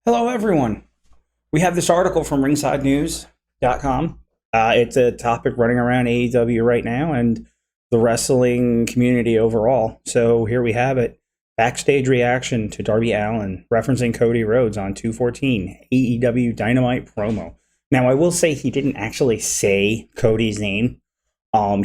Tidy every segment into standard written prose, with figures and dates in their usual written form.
Hello, everyone. We have this article from ringsidenews.com. It's a topic running around AEW right now and the wrestling community overall. So here we have it. Backstage reaction to Darby Allin referencing Cody Rhodes on 214 AEW Dynamite promo. Now, I will say he didn't actually say Cody's name.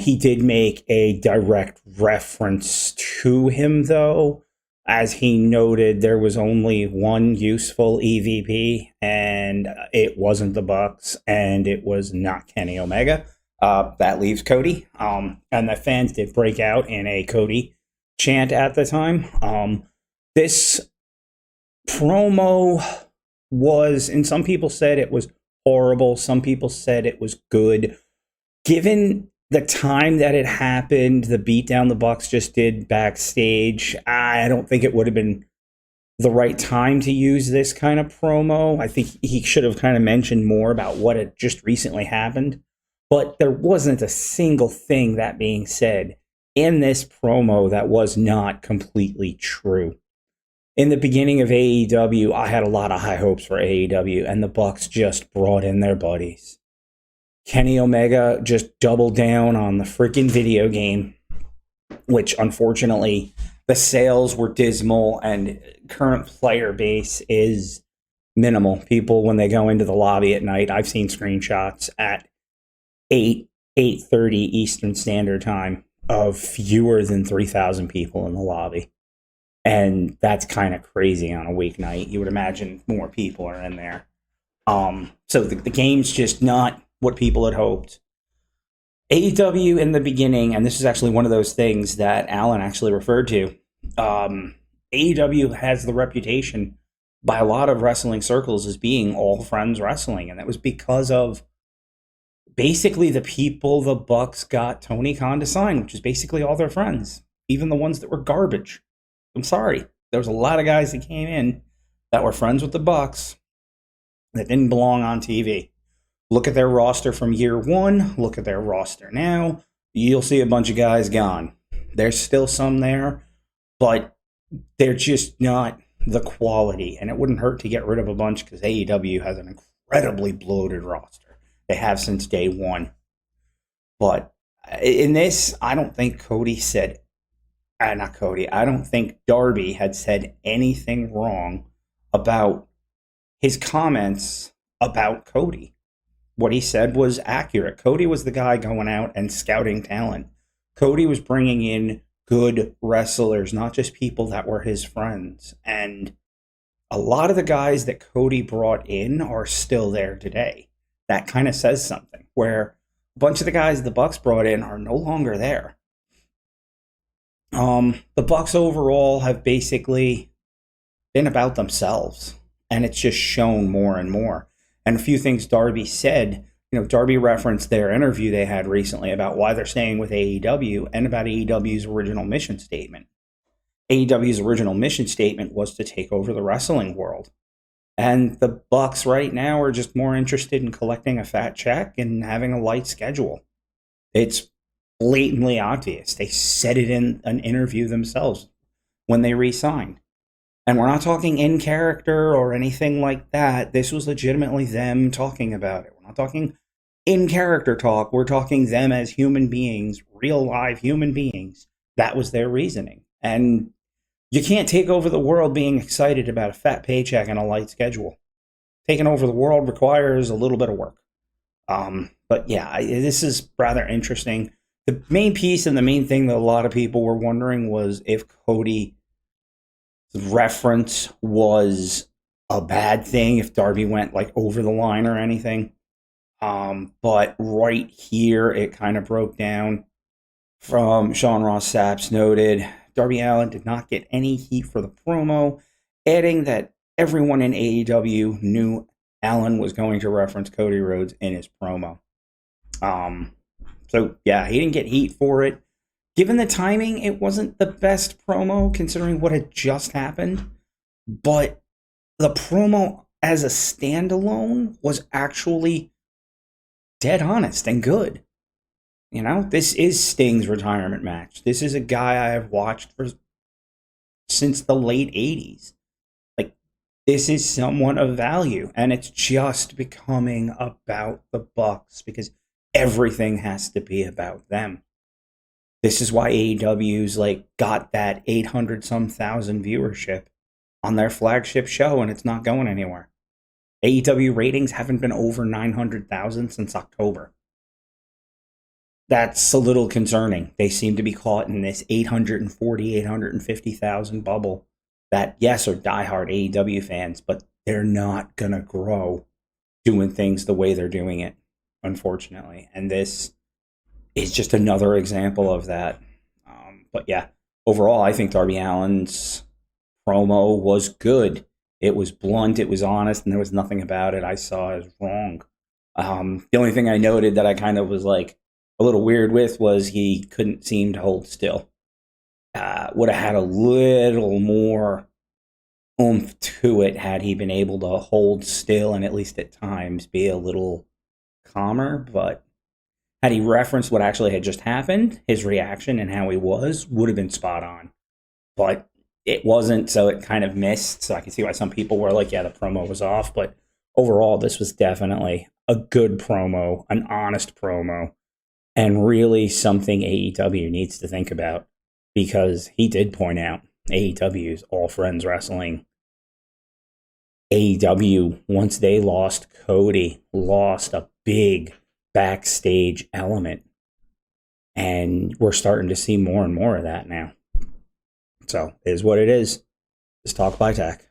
He did make a direct reference to him, though. As he noted, there was only one useful EVP, and it wasn't the Bucks, and it was not Kenny Omega. That leaves Cody, and the fans did break out in a Cody chant at the time. This promo was, and some people said it was horrible. Some people said it was good. Given the time that it happened, the beatdown the Bucks just did backstage, I don't think it would have been the right time to use this kind of promo. I think he should have kind of mentioned more about what had just recently happened. But there wasn't a single thing, that being said, in this promo that was not completely true. In the beginning of AEW, I had a lot of high hopes for AEW, and the Bucks just brought in their buddies. Kenny Omega just doubled down on the freaking video game, which unfortunately the sales were dismal and current player base is minimal. People, when they go into the lobby at night, I've seen screenshots at 8:30 Eastern Standard Time of fewer than 3,000 people in the lobby. And that's kind of crazy on a weeknight. You would imagine more people are in there. So the game's just not what people had hoped. AEW in the beginning, and this is actually one of those things that Alan actually referred to, AEW has the reputation by a lot of wrestling circles as being all friends wrestling, and that was because of basically the people the Bucks got Tony Khan to sign, which is basically all their friends, even the ones that were garbage. I'm sorry. There was a lot of guys that came in that were friends with the Bucks that didn't belong on TV. Look at their roster from year one. Look at their roster now. You'll see a bunch of guys gone. There's still some there, but they're just not the quality. And it wouldn't hurt to get rid of a bunch because AEW has an incredibly bloated roster. They have since day one. But in this, I don't think Cody said, not Cody, I don't think Darby had said anything wrong about his comments about Cody. What he said was accurate. Cody was the guy going out and scouting talent. Cody was bringing in good wrestlers, not just people that were his friends. And a lot of the guys that Cody brought in are still there today. That kind of says something, where a bunch of the guys the Bucks brought in are no longer there. The Bucks overall have basically been about themselves, and it's just shown more and more. And a few things Darby said, Darby referenced their interview they had recently about why they're staying with AEW and about AEW's original mission statement. AEW's original mission statement was to take over the wrestling world. And the Bucks right now are just more interested in collecting a fat check and having a light schedule. It's blatantly obvious. They said it in an interview themselves when they re-signed. And we're not talking in character or anything like that. This was legitimately them talking about it. We're not talking in character talk. We're talking them as human beings, real live human beings. That was their reasoning. And you can't take over the world being excited about a fat paycheck and a light schedule. Taking over the world requires a little bit of work. But yeah, this is rather interesting. The main piece and the main thing that a lot of people were wondering was if Cody reference was a bad thing, if Darby went like over the line or anything. But right here, it kind of broke down. From Sean Ross Sapp noted, Darby Allin did not get any heat for the promo, adding that everyone in AEW knew Allin was going to reference Cody Rhodes in his promo. So yeah, he didn't get heat for it. Given the timing, it wasn't the best promo considering what had just happened, but the promo as a standalone was actually dead honest and good. This is Sting's retirement match. This is a guy I have watched since the late 80s. Like, this is somewhat of value, and it's just becoming about the Bucks because everything has to be about them. This is why AEW's like got that 800 some thousand viewership on their flagship show, and it's not going anywhere. AEW ratings haven't been over 900,000 since October. That's a little concerning. They seem to be caught in this 840, 850,000 bubble that, yes, are diehard AEW fans, but they're not going to grow doing things the way they're doing it, unfortunately. And this is just another example of that. But yeah, overall, I think Darby Allin's promo was good. It was blunt, it was honest, and there was nothing about it I saw as wrong. The only thing I noted that I kind of was like a little weird with was he couldn't seem to hold still. Would have had a little more oomph to it had he been able to hold still and at least at times be a little calmer. But had he referenced what actually had just happened, his reaction and how he would have been spot on. But it wasn't, so it kind of missed. So I can see why some people were like, yeah, the promo was off. But overall, this was definitely a good promo, an honest promo, and really something AEW needs to think about, because he did point out AEW's All Friends Wrestling. AEW, once they lost Cody, lost a big backstage element. And we're starting to see more and more of that now. So, it is what it is. Just talk by tack.